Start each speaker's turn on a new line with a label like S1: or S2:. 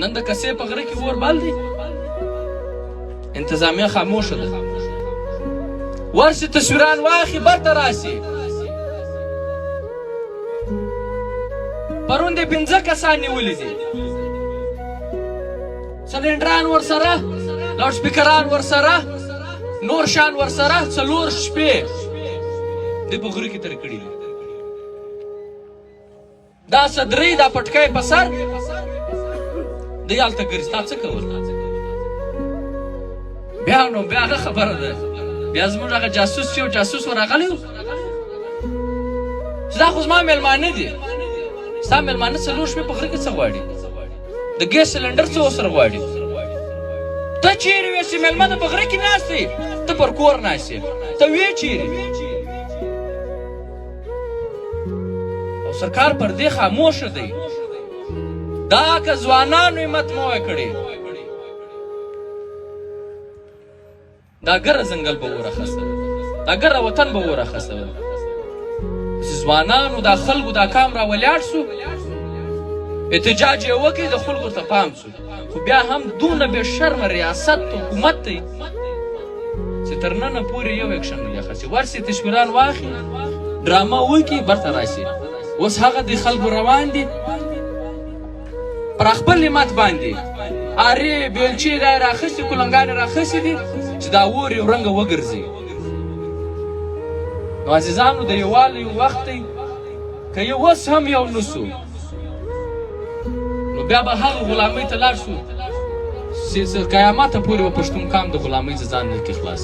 S1: نن د کسې په غره کې اور بل دی انتظامیه خاموشه ده ورسې تصویران واخلي برته راسي پرون دې 15 کسان نیولي دي سلنډران ورسره لاوډ سپیکران ورسره نور شان ورسره 4 شپې دې په غره کې تېرې کړي دي دا صدرۍ دا پټکی په سر دی هلته ګرځي تا څه کول بیا نو بیا هغه خبره ده بیا زموږ هغه جاسوس چې جاسوس ورغلی و چې دا خو زما مېلمانه دي ستا مېلمانه 4 شپې په غره کې څه غواړي د ګیس سلنډر څه ورسره غواړي ته چیرې وې چې مېلمه د په غره کې ناست دی ته پر کور ناست یې ته وې چیرې او سرکار پر دې خاموشه دی دا که ځوانانو همت مه وای کړی دا ګره ځنګل به ورخسته دا ګره وطن به ورخسته چې ځوانانو دا خلکو دا کام را ولاړ سو احتجاج یې وکړي د خلکو ته پام سو خو بیا هم دونه بې شرمه ریاست حکومت دی چې تر ننه پورې یو اکشن نه دی اخیستی ورسې تصویران واخلي ډرامه وکړي برته راسي اوس هغه د خلکو روان دي پر خپل همت باندې ارې بیلچې را راخیستې کلنګانې راخیستې دي چې دا اور یو رنګه وګرځي نو عزیزانو د یووالي وخت دی که یو اوس هم یو نه سو نو بیا به هغه غلامۍ ته لاړ شو چې قیامته پورې به پښتون قام د غلامۍ ځان نه کې خلاص